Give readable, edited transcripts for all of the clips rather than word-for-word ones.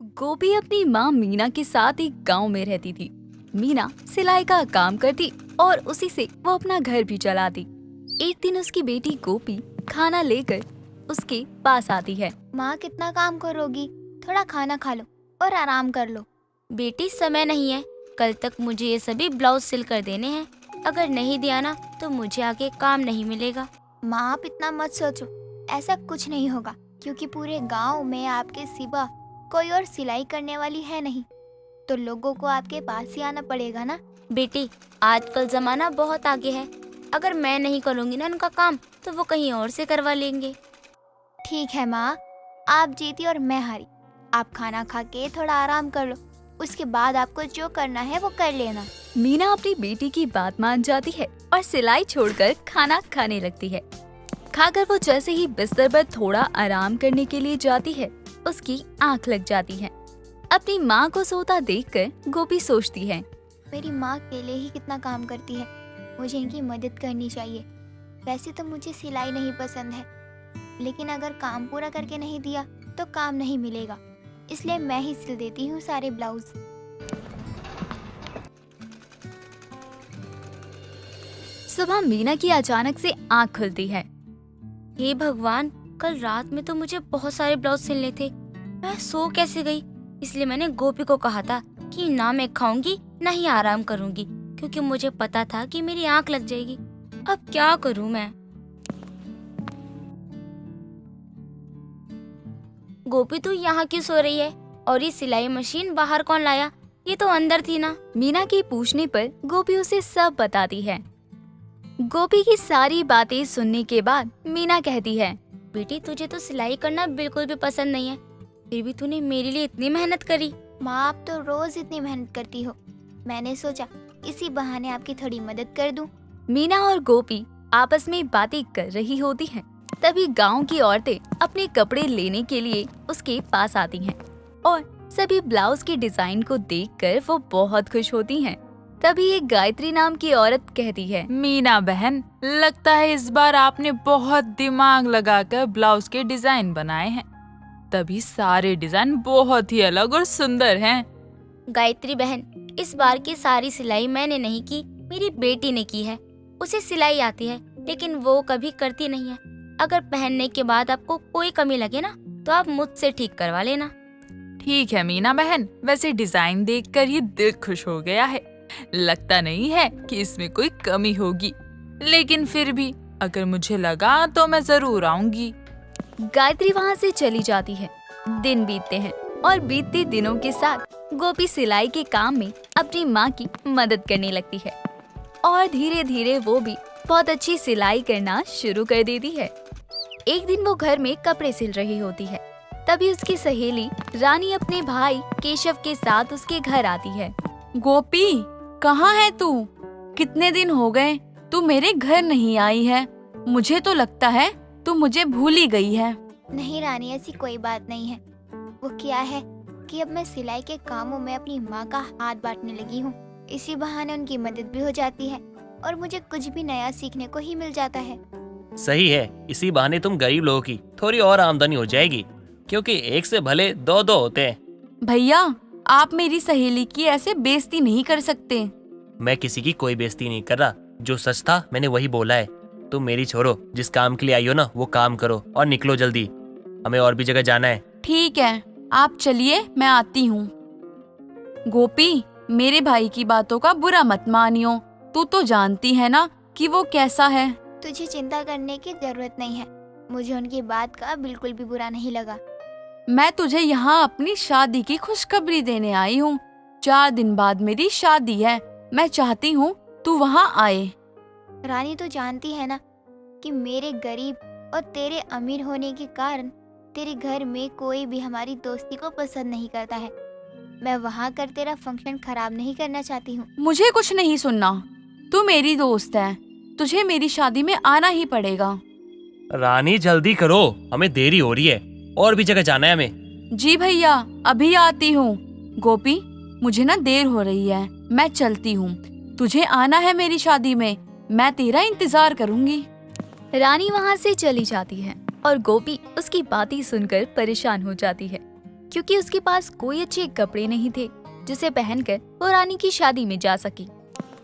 गोपी अपनी माँ मीना के साथ एक गांव में रहती थी। मीना सिलाई का काम करती और उसी से वो अपना घर भी चलाती। एक दिन उसकी बेटी गोपी खाना लेकर उसके पास आती है। माँ कितना काम करोगी, थोड़ा खाना खा लो और आराम कर लो। बेटी समय नहीं है, कल तक मुझे ये सभी ब्लाउज सिल कर देने हैं। अगर नहीं दिया ना तो मुझे आगे काम नहीं मिलेगा। माँ आप इतना मत सोचो, ऐसा कुछ नहीं होगा क्योंकि पूरे गांव में आपके सिवा कोई और सिलाई करने वाली है नहीं, तो लोगों को आपके पास ही आना पड़ेगा ना। बेटी आजकल जमाना बहुत आगे है, अगर मैं नहीं करूँगी ना उनका काम तो वो कहीं और से करवा लेंगे। ठीक है माँ, आप जीती और मैं हारी। आप खाना खा के थोड़ा आराम कर लो, उसके बाद आपको जो करना है वो कर लेना। मीना अपनी बेटी की बात मान जाती है और सिलाई छोड़कर खाना खाने लगती है। खाकर वो जैसे ही बिस्तर पर थोड़ा आराम करने के लिए जाती है, उसकी आंख लग जाती है। अपनी माँ को सोता देखकर गोपी सोचती है, मेरी माँ अकेले ही कितना काम करती है, मुझे इनकी मदद करनी चाहिए। वैसे तो मुझे सिलाई नहीं पसंद है, लेकिन अगर काम पूरा करके नहीं दिया तो काम नहीं मिलेगा, इसलिए मैं ही सिल देती हूँ सारे ब्लाउज। सुबह मीना की अचानक से आंख खुलती है। हे भगवान, कल रात में तो मुझे बहुत सारे ब्लाउज सिलने थे, मैं सो कैसे गई। इसलिए मैंने गोपी को कहा था कि ना मैं खाऊंगी ना ही आराम करूंगी, क्योंकि मुझे पता था कि मेरी आंख लग जाएगी। अब क्या करूं मैं। गोपी तू यहाँ क्यों सो रही है, और ये सिलाई मशीन बाहर कौन लाया, ये तो अंदर थी ना। मीना के पूछने पर गोपी उसे सब बताती है। गोपी की सारी बातें सुनने के बाद मीना कहती है, बेटी तुझे तो सिलाई करना बिल्कुल भी पसंद नहीं है, फिर भी तूने मेरे लिए इतनी मेहनत करी। माँ आप तो रोज इतनी मेहनत करती हो, मैंने सोचा इसी बहाने आपकी थोड़ी मदद कर दूं। मीना और गोपी आपस में बातें कर रही होती हैं। तभी गांव की औरतें अपने कपड़े लेने के लिए उसके पास आती हैं और सभी ब्लाउज के डिजाइन को देखकर वो बहुत खुश होती हैं। तभी एक गायत्री नाम की औरत कहती है, मीना बहन, लगता है इस बार आपने बहुत दिमाग लगाकर ब्लाउज के डिजाइन बनाए हैं, तभी सारे डिजाइन बहुत ही अलग और सुंदर हैं। गायत्री बहन, इस बार की सारी सिलाई मैंने नहीं की, मेरी बेटी ने की है। उसे सिलाई आती है लेकिन वो कभी करती नहीं है। अगर पहनने के बाद आपको कोई कमी लगे ना तो आप मुझसे ठीक करवा लेना। ठीक है मीना बहन, वैसे डिजाइन देखकर ही दिल खुश हो गया है। लगता नहीं है कि इसमें कोई कमी होगी, लेकिन फिर भी अगर मुझे लगा तो मैं जरूर आऊंगी। गायत्री वहाँ से चली जाती है। दिन बीतते हैं और बीतते दिनों के साथ गोपी सिलाई के काम में अपनी माँ की मदद करने लगती है और धीरे धीरे वो भी बहुत अच्छी सिलाई करना शुरू कर देती है। एक दिन वो घर में कपड़े सिल रही होती है। तभी उसकी सहेली रानी अपने भाई केशव के साथ उसके घर आती है। गोपी, कहाँ है तू? कितने दिन हो गए तू मेरे घर नहीं आई है। मुझे तो लगता है तू मुझे भूल ही गई है। नहीं रानी, ऐसी कोई बात नहीं है। वो क्या है कि अब मैं सिलाई के कामों में अपनी माँ का हाथ बांटने लगी हूँ। इसी बहाने उनकी मदद भी हो जाती है और मुझे कुछ भी नया सीखने को ही मिल जाता है। सही है, इसी बहाने तुम गरीब लोगों की थोड़ी और आमदनी हो जाएगी, क्योंकि एक से भले दो दो होते हैं। भैया, आप मेरी सहेली की ऐसे बेइज्जती नहीं कर सकते। मैं किसी की कोई बेइज्जती नहीं कर रहा, जो सच था मैंने वही बोला है। तुम मेरी छोड़ो, जिस काम के लिए आई हो ना वो काम करो और निकलो जल्दी, हमें और भी जगह जाना है। ठीक है, आप चलिए, मैं आती हूँ। गोपी, मेरे भाई की बातों का बुरा मत मानियो, तू तो जानती है ना कि वो कैसा है। तुझे चिंता करने की जरूरत नहीं है, मुझे उनकी बात का बिल्कुल भी बुरा नहीं लगा। मैं तुझे यहाँ अपनी शादी की खुशखबरी देने आई हूँ। 4 दिन बाद मेरी शादी है, मैं चाहती हूँ तू वहाँ आए। रानी तो जानती है ना कि मेरे गरीब और तेरे अमीर होने के कारण तेरे घर में कोई भी हमारी दोस्ती को पसंद नहीं करता है। मैं वहाँ कर तेरा फंक्शन खराब नहीं करना चाहती हूँ। मुझे कुछ नहीं सुनना, तू मेरी दोस्त है, तुझे मेरी शादी में आना ही पड़ेगा। रानी जल्दी करो, हमें देरी हो रही है, और भी जगह जाना है हमें। जी भैया, अभी आती हूँ। गोपी, मुझे ना देर हो रही है, मैं चलती हूँ। तुझे आना है मेरी शादी में, मैं तेरा इंतजार करूँगी। रानी वहाँ से चली जाती है और गोपी उसकी बातें सुनकर परेशान हो जाती है। क्योंकि उसके पास कोई अच्छे कपड़े नहीं थे जिसे पहनकर वो रानी की शादी में जा सकी।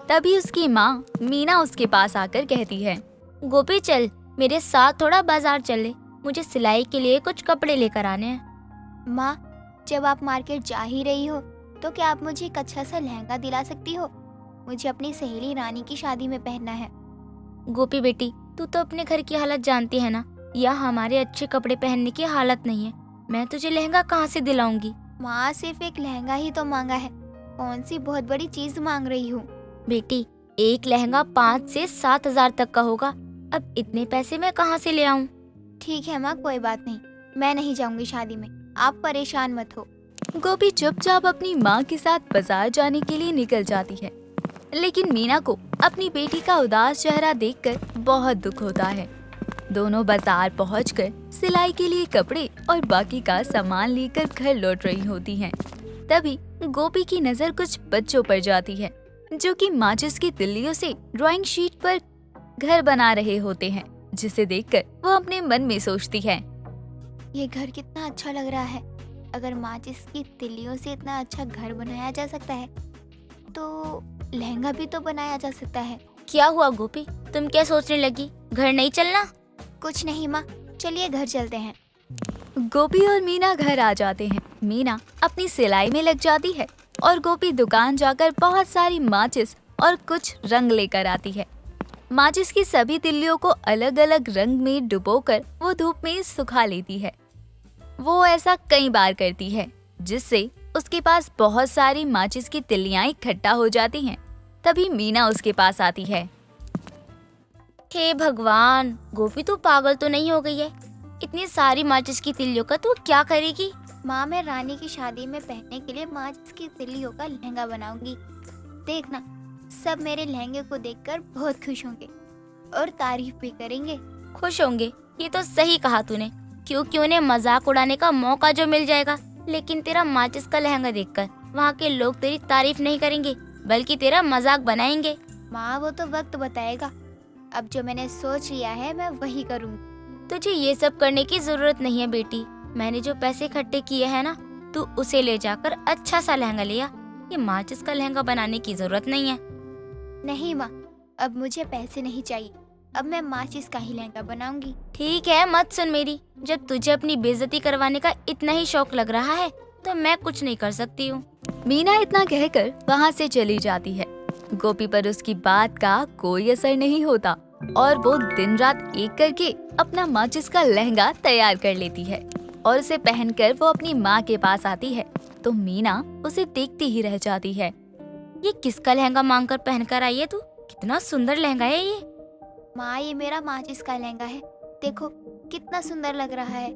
तभी उसकी माँ मीना उसके पास आकर कहती है, गोपी चल मेरे साथ थोड़ा बाजार चल ले, मुझे सिलाई के लिए कुछ कपड़े लेकर आने हैं। माँ, जब आप मार्केट जा ही रही हो तो क्या आप मुझे एक अच्छा सा लहंगा दिला सकती हो? मुझे अपनी सहेली रानी की शादी में पहनना है। गोपी बेटी, तू तो अपने घर की हालत जानती है ना, या हमारे अच्छे कपड़े पहनने की हालत नहीं है। मैं तुझे लहंगा कहाँ से दिलाऊंगी? माँ, सिर्फ एक लहंगा ही तो मांगा है, कौन सी बहुत बड़ी चीज मांग रही हूँ। बेटी, एक लहंगा 5 से 7 हजार तक का होगा। अब इतने पैसे मैं कहाँ से ले आऊँ? ठीक है माँ, कोई बात नहीं, मैं नहीं जाऊंगी शादी में, आप परेशान मत हो। गोपी चुपचाप अपनी माँ के साथ बाजार जाने के लिए निकल जाती है। लेकिन मीना को अपनी बेटी का उदास चेहरा देखकर बहुत दुख होता है। दोनों बाजार पहुंचकर सिलाई के लिए कपड़े और बाकी का सामान लेकर घर लौट रही होती हैं। तभी गोपी की नजर कुछ बच्चों पर जाती है जो कि माचिस की तिल्लियों से ड्राइंग शीट पर घर बना रहे होते हैं, जिसे देखकर वो अपने मन में सोचती है, ये घर कितना अच्छा लग रहा है। अगर माचिस की तिल्लियों से इतना अच्छा घर बनाया जा सकता है तो लहंगा भी तो बनाया जा सकता है। क्या हुआ गोपी, तुम क्या सोचने लगी? घर नहीं चलना? कुछ नहीं माँ, चलिए घर चलते हैं। गोपी और मीना घर आ जाते हैं। मीना अपनी सिलाई में लग जाती है और गोपी दुकान जाकर बहुत सारी माचिस और कुछ रंग लेकर आती है। माचिस की सभी तिल्लियों को अलग अलग रंग में डुबोकर वो धूप में सुखा लेती है। वो ऐसा कई बार करती है जिससे उसके पास बहुत सारी माचिस की तिल्लियां इकट्ठा हो जाती हैं। तभी मीना उसके पास आती है। हे भगवान, गोपी तू पागल तो नहीं हो गई है? इतनी सारी माचिस की तिल्लियों का तू क्या करेगी? माँ, मैं रानी की शादी में पहनने के लिए माचिस की तिल्लियों का लहंगा बनाऊंगी। देखना, सब मेरे लहंगे को देखकर बहुत खुश होंगे और तारीफ भी करेंगे। खुश होंगे? ये तो सही कहा तूने, क्योंकि उन्हें मजाक उड़ाने का मौका जो मिल जाएगा। लेकिन तेरा माचिस का लहंगा देखकर वहाँ के लोग तेरी तारीफ नहीं करेंगे, बल्कि तेरा मजाक बनाएंगे। माँ, वो तो वक्त बताएगा। अब जो मैंने सोच लिया है मैं वही करूँगी। तुझे ये सब करने की जरूरत नहीं है बेटी। मैंने जो पैसे इकट्ठे किए हैं ना, तू उसे ले जाकर अच्छा सा लहंगा लिया। ये माचिस का लहंगा बनाने की जरूरत नहीं है। नहीं माँ, अब मुझे पैसे नहीं चाहिए, अब मैं माचिस का ही लहंगा बनाऊंगी। ठीक है, मत सुन मेरी। जब तुझे अपनी बेइज्जती करवाने का इतना ही शौक लग रहा है तो मैं कुछ नहीं कर सकती हूँ। मीना इतना कहकर वहाँ से चली जाती है। गोपी पर उसकी बात का कोई असर नहीं होता और वो दिन रात एक करके अपना माचिस का लहंगा तैयार कर लेती है और उसे पहनकर वो अपनी माँ के पास आती है तो मीना उसे देखती ही रह जाती है। ये किसका लहंगा मांगकर पहनकर आई है तू? कितना सुंदर लहंगा है ये। माँ, ये मेरा माचिस का लहंगा है, देखो कितना सुंदर लग रहा है।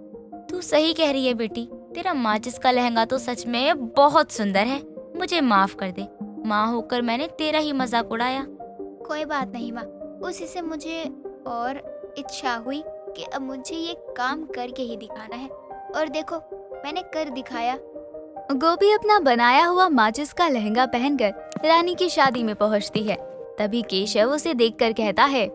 तू सही कह रही है बेटी, तेरा माचिस का लहंगा तो सच में बहुत सुंदर है। मुझे माफ कर दे, माँ होकर मैंने तेरा ही मजाक उड़ाया। कोई बात नहीं माँ, उसी से मुझे और इच्छा हुई कि अब मुझे ये काम करके ही दिखाना है, और देखो मैंने कर दिखाया। गोपी अपना बनाया हुआ माचिस का लहंगा पहनकर रानी की शादी में पहुंचती है। तभी केशव उसे देखकर कहता है,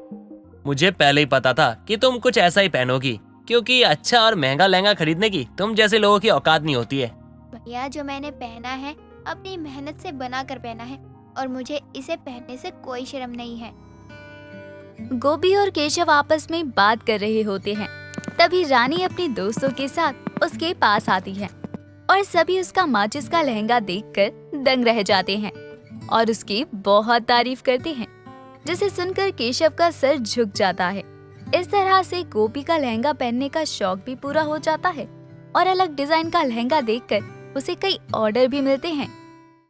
मुझे पहले ही पता था कि तुम कुछ ऐसा ही पहनोगी, क्योंकि अच्छा और महंगा लहंगा खरीदने की तुम जैसे लोगों की औकात नहीं होती है। भैया, जो मैंने पहना है अपनी मेहनत से बना कर पहना है और मुझे इसे पहनने से कोई शर्म नहीं है। गोपी और केशव आपस में बात कर रहे होते हैं। तभी रानी अपने दोस्तों के साथ उसके पास आती है और सभी उसका माचिस का लहंगा देखकर दंग रह जाते हैं और उसकी बहुत तारीफ करते हैं, जिसे सुनकर केशव का सर झुक जाता है। इस तरह से गोपी का लहंगा पहनने का शौक भी पूरा हो जाता है और अलग डिजाइन का लहंगा देखकर उसे कई ऑर्डर भी मिलते हैं।